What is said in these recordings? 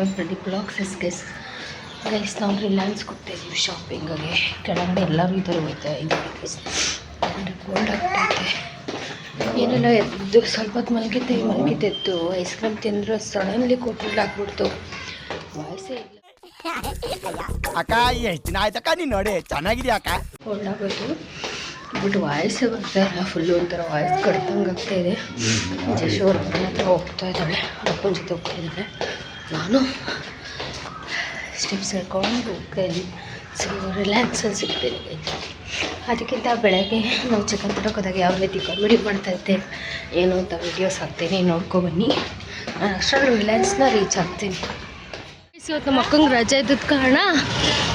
Get ready blogs guys. ನಾವು ರಿಲಯನ್ಸ್ ಕೊಡ್ತಾಯಿದ್ದೀವಿ ಶಾಪಿಂಗಿಗೆ. ಕೆಳಗಡೆ ಎಲ್ಲರೂ ಈ ಥರ ಹೋಗ್ತಾ ಇದ್ದೀವಿ ಗೈಸ್. ಕೋಲ್ಡ್ ಆಗ್ತೈತೆ. ಏನೆಲ್ಲ ಎದ್ದು ಸ್ವಲ್ಪ ಹೊತ್ತು ಮಲಗಿದ್ದೆದ್ದು ಐಸ್ ಕ್ರೀಮ್ ತಿಂದರೆ ಸಡನ್ಲಿ ಕೋಲ್ಡ್ ಆಗ್ಬಿಡ್ತು. ವಾಯ್ಸೇ ಇಲ್ಲ ಅಕ್ಕ. ಎಷ್ಟು ದಿನ ಆಯ್ತಕ್ಕ ನೀನು ನೋಡಿ ಚೆನ್ನಾಗಿದೆಯಾ ಅಕ್ಕ. ಕೋಲ್ಡ್ ಆಗೋಯ್ತು ಬಟ್ ವಾಯ್ಸೇ ಬರ್ತಾ ಇಲ್ಲ. ಫುಲ್ಲು ಒಂಥರ ವಾಯ್ಸ್ ಕಡ್ತಂಗೆ ಆಗ್ತಾಯಿದೆ. ಜಶು ಅವ್ರ ಹತ್ರ ಹೋಗ್ತಾ ಇದ್ದಾಳೆ, ಅಪ್ಪನ ಜೊತೆ ಹೋಗ್ತಾ ಇದ್ದಾಳೆ. ನಾನು ಸ್ಟೆಪ್ಸ್ ಹೇಳ್ಕೊಂಡು ಹೋಗ್ತಾ ಇದ್ವಿ. ಸೊ ರಿಲ್ಯಾಕ್ಸಲ್ಲಿ ಸಿಗ್ತೀನಿ. ಅದಕ್ಕಿಂತ ಬೆಳಗ್ಗೆ ನಾವು ಚಿಕನ್ ತರೋಕೋದಾಗ ಯಾವ ರೀತಿ ಕಾಮಿಡಿ ಮಾಡ್ತಾಯಿದ್ದೆ ಏನು ಅಂತ ವೀಡಿಯೋಸ್ ಹಾಕ್ತೀನಿ, ನೋಡ್ಕೊಬನ್ನಿ. ನಾನು ಅಷ್ಟರಲ್ಲಿ ರಿಲಯನ್ಸ್ನ ರೀಚ್ ಆಗ್ತೀನಿ. ಇವತ್ತು ನಮ್ಮ ಅಕ್ಕಂಗೆ ರಜೆ ಇದ್ದದ ಕಾರಣ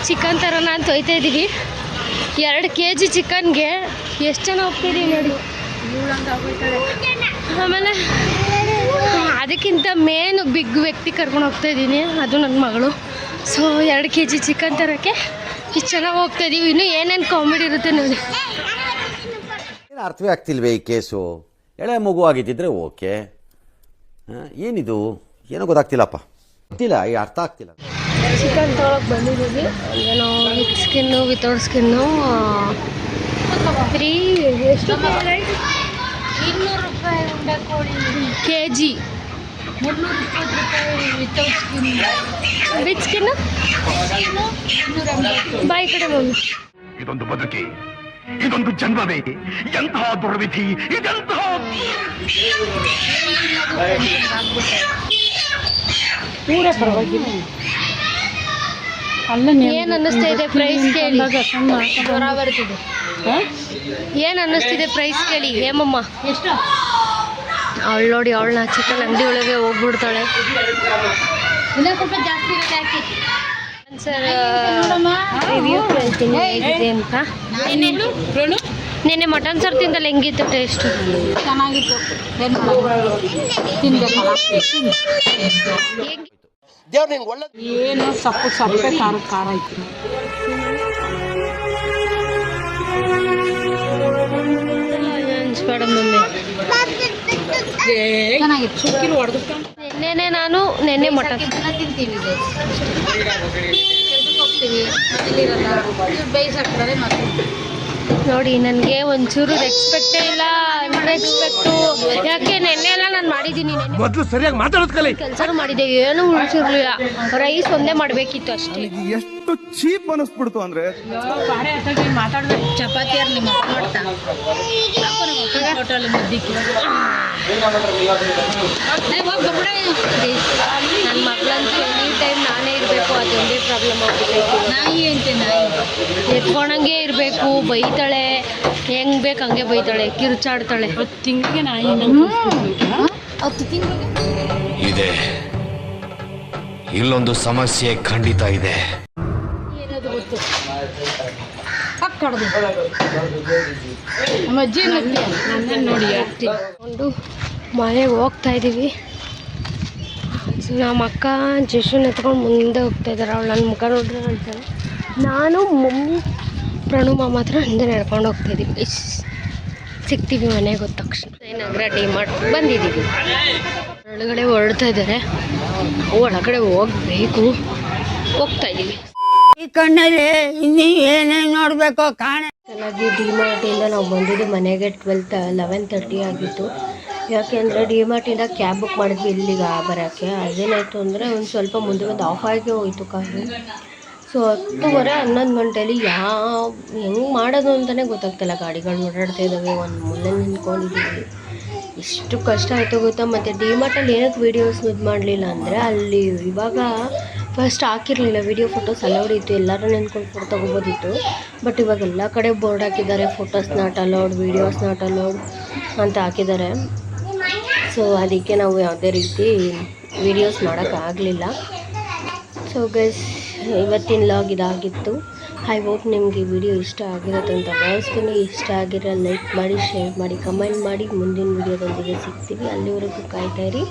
ಚಿಕನ್ ತರೋಣ ಅಂತ ಹೋಗ್ತಾ ಇದ್ದೀವಿ. 2 kg ಚಿಕನ್ಗೆ ಎಷ್ಟು ಜನ ಹೋಗ್ತಿದ್ದೀವಿ ನೋಡಿ. ಆಮೇಲೆ ಅದಕ್ಕಿಂತ ಮೇನ್ ಬಿಗ್ ವ್ಯಕ್ತಿ ಕರ್ಕೊಂಡು ಹೋಗ್ತಾಯಿದ್ದೀನಿ, ಅದು ನನ್ನ ಮಗಳು. ಸೊ 2 kg ಚಿಕನ್ ತರೋಕ್ಕೆ ಇಷ್ಟು ಚೆನ್ನಾಗಿ ಹೋಗ್ತಾಯಿದ್ದೀವಿ. ಇನ್ನೂ ಏನೇನು ಕಾಮಿಡಿ ಇರುತ್ತೆ ನೋಡಿ. ಏನು ಅರ್ಥವೇ ಆಗ್ತಿಲ್ವೇ ಈ ಕೇಸು? ಎಳೆ ಮಗು ಆಗಿದ್ದಿದ್ರೆ ಓಕೆ, ಏನಿದು ಏನೋ ಗೊತ್ತಾಗ್ತಿಲ್ಲಪ್ಪ, ಗೊತ್ತಿಲ್ಲ, ಈ ಅರ್ಥ ಆಗ್ತಿಲ್ಲ. ಚಿಕನ್ ತೊಗೊಳಕ್ಕೆ ಬಂದಿದ್ದೀವಿ. ಏನೋ with skin without skin free. ಎಷ್ಟು? 200 ರೂಪಾಯಿ ಉಂಡೆ ಕೋಳಿ kg. 320 ರೂಪಾಯಿ ವಿತೌಟ್ ಸ್ಕಿನ್. ವಿತ್ ಸ್ಕಿನ್ನು ಬಾಯಿ ಕಡೆ ಮಮ್ಮಿ. ಇದೊಂದು ಬದುಕಿ, ಇದೊಂದು ಜನ್ಮವೇ, ಎಂತಹ ದುರ್ವಿಧಿ ಇದೆಂತಹ. ಪೂರ ಪರವಾಗಿಲ್ಲ. ಏನು ಅನ್ನಿಸ್ತಾ ಇದೆ ಪ್ರೈಸ್ ಕೇಳಿ? ಹೊರ ಬರ್ತಿದೆ. ಏನು ಅನ್ನಿಸ್ತಿದೆ ಪ್ರೈಸ್ ಕೇಳಿ ಹೇಮಮ್ಮ? ಎಷ್ಟು? ಅವಳು ನೋಡಿ, ಅವಳನ್ನ ಚಿಕನ್ ಅಂಗಡಿ ಒಳಗೆ ಹೋಗ್ಬಿಡ್ತಾಳೆ. ಇನ್ನೊಂದು ಸ್ವಲ್ಪ ಜಾಸ್ತಿ ರೇಟ್ ಹಾಕಿ ಸರ್ ರಿವ್ಯೂ ಕೇಳ್ತೀನಿ ಹೇಗಿದೆ ಅಂತ. ನೆನ್ನೆ ಮಟನ್ ಸಾರು ತಿಂದಲ್ಲಿ ಹೆಂಗಿತ್ತು ಟೇಸ್ಟು? ಚೆನ್ನಾಗಿತ್ತು. ಏನು ಸಪ್ಪೆ ಖಾರ ಇತ್ತು. ಬೇಡ ಮಮ್ಮಿ, ಚೆನ್ನಾಗಿತ್ತು. ಸುಕ್ಕಿರು ಹೊಡೆದು ನೆನ್ನೆ ಮಟನ್ ತಿಂತೀವಿ, ಕೆಲ್ಸಕ್ಕೆ ಹೋಗ್ತೀವಿ, ಬೇಯಿಸಾಕ್ತಾರೆ ಮತ್ತೆ. ನೋಡಿ, ನನಗೆ ಒಂಚೂರು ರೆಸ್ಪೆಕ್ಟೇ ಇಲ್ಲ. ಅನ್ರೆಸ್ಪೆಕ್ಟು. ಯಾಕೆ ನೆನ್ನೆ ಎಲ್ಲ ನಾನು ಮಾಡಿದ್ದೀನಿ. ಮೊದಲು ಸರಿಯಾಗಿ ಮಾತಾಡೋದು ಕಲಿ. ಕೆಲಸನೂ ಮಾಡಿದ್ದೆ, ಏನೂ ಉಳಿಸಿರ್ಲಿಲ್ಲ. ರೈಸ್ ಒಂದೇ ಮಾಡಬೇಕಿತ್ತು ಅಷ್ಟೇ. ಎಷ್ಟು ಚೀಪ್ ಅನಿಸ್ಬಿಡ್ತು ಅಂದ್ರೆ. ಮಾತಾಡ್ಬೇಕು. ಚಪಾತಿಯಾರು ನಿಮ್ಮ ಮಾಡ್ತಾ ಹೋಟೆಲ್ ಮುದ್ದಿಕ್ಕೆ ನನ್ನ ಮಗಳಂತೂ ಎನಿ ಟೈಮ್ ನಾನೇ ಇರಬೇಕು. ಅದೊಂದೇ ಪ್ರಾಬ್ಲಮ್ ಆಗ್ಬಿಟ್ಟೈತಿ. ನಾಯಿ ಅಂತೆ, ನಾಯಿ ಎತ್ಕೊಂಡಂಗೆ ಇರಬೇಕು. ಬೈತಾಳೆ, ಹೆಂಗೆ ಬೇಕು ಹಂಗೆ ಬೈತಾಳೆ, ಕಿರುಚಾಡ್ತಾಳೆ. 10 ತಿಂಗಳಿಗೆ ನಾಯಿ 10 ತಿಂಗಳಿಗೆ ಇದೆ. ಇಲ್ಲೊಂದು ಸಮಸ್ಯೆ ಖಂಡಿತ ಇದೆ. ಏನದು ಗೊತ್ತು? ಕಡ್ದು ನಮ್ಮ ಅಜ್ಜಿ ನನ್ನ ನೋಡಿ ಒಂದು ಮನೆಗೆ ಹೋಗ್ತಾ ಇದ್ದೀವಿ. ನಮ್ಮ ಅಕ್ಕ ಜಶುನ ಎತ್ಕೊಂಡು ಮುಂದೆ ಹೋಗ್ತಾ ಇದ್ದಾರೆ. ಅವಳು ನನ್ನ ಮುಖ ನೋಡ್ರೆ ಹೇಳ್ತಾಳೆ. ನಾನು ಮಮ್ಮಿ ಪ್ರಣು ಮಾಮ ಹತ್ರ ಹಿಂದೆ ನಡ್ಕೊಂಡು ಹೋಗ್ತಾಯಿದ್ದೀವಿ. ಸಿಗ್ತೀವಿ ಮನೆಗೆ ಹೋದ ತಕ್ಷಣ. ನಗರ ಡಿಮಾರ್ಟ್ ಬಂದಿದ್ದೀವಿ. ಒಳಗಡೆ ಹೊರಡ್ತಾ ಇದ್ದಾರೆ. ಒಳಗಡೆ ಹೋಗಬೇಕು. ಹೋಗ್ತಾ ಇದ್ದೀವಿ. ಈ ಕಣ್ಣಲ್ಲಿ ಇನ್ನೂ ಏನೇನು ನೋಡಬೇಕು ಕಾಣ. ಚೆನ್ನಾಗಿ ಡಿಮಾರ್ಟಿಂದ ನಾವು ಬಂದಿದ್ದು ಮನೆಗೆ 11:30 ಆಗಿತ್ತು. ಯಾಕೆಂದರೆ ಡಿಮಾರ್ಟಿಂದ ಕ್ಯಾಬ್ ಬುಕ್ ಮಾಡಿದ್ವಿ ಇಲ್ಲಿಗೆ ಬರೋಕ್ಕೆ. ಅದೇನಾಯಿತು ಅಂದರೆ ಒಂದು ಸ್ವಲ್ಪ ಮುಂದೆ ಒಂದು ಆಫ್ ಆಗಿ ಹೋಯಿತು ಕಾರು. ಸೊ 10:30 11 ಗಂಟೆಯಲ್ಲಿ ಹೆಂಗೆ ಮಾಡೋದು ಅಂತಲೇ ಗೊತ್ತಾಗ್ತಿಲ್ಲ. ಗಾಡಿಗಳು ಓಡಾಡ್ತಾ ಇದ್ದಾವೆ, ಒಂದು ಮೂಲೆ ನಿಂತ್ಕೊಂಡಿದ್ದೀವಿ. ಎಷ್ಟು ಕಷ್ಟ ಆಯಿತು ಗೊತ್ತಾ. ಮತ್ತು ಡಿಮಾರ್ಟಲ್ಲಿ ಏನಕ್ಕೆ ವೀಡಿಯೋಸ್ ಇದು ಮಾಡಲಿಲ್ಲ ಅಂದರೆ, ಅಲ್ಲಿ ಇವಾಗ ಫಸ್ಟ್ ಹಾಕಿರಲಿಲ್ಲ ವೀಡಿಯೋ ಫೋಟೋಸ್ ಅಲೌಡ್ ಇತ್ತು. ಎಲ್ಲರೂ ನಿಂತ್ಕೊಂಡು ಫೋಟೋ ತೊಗೋಬೋದಿತ್ತು. ಬಟ್ ಇವಾಗ ಎಲ್ಲ ಕಡೆ ಬೋರ್ಡ್ ಹಾಕಿದ್ದಾರೆ, photos not allowed, videos not allowed ಅಂತ ಹಾಕಿದ್ದಾರೆ. ಸೊ ಅದಕ್ಕೆ ನಾವು ಯಾವುದೇ ರೀತಿ ವೀಡಿಯೋಸ್ ಮಾಡೋಕ್ಕಾಗಲಿಲ್ಲ. ಸೊ ಗೈಸ್, ಇವತ್ತಿನ ಲಾಗ್ ಇದಾಗಿತ್ತು. ಐ ಹೋಪ್ ನಿಮಗೆ ಈ ವಿಡಿಯೋ ಇಷ್ಟ ಆಗಿರುತ್ತೆ ಅಂತ ಭಾವಿಸ್ತೀನಿ. ಇಷ್ಟ ಆಗಿರೋ ಲೈಕ್ ಮಾಡಿ, ಶೇರ್ ಮಾಡಿ, ಕಮೆಂಟ್ ಮಾಡಿ. ಮುಂದಿನ ವಿಡಿಯೋದೊಂದಿಗೆ ಸಿಗ್ತೀವಿ. ಅಲ್ಲಿವರೆಗೂ ಕಾಯ್ತಾಯಿರಿ.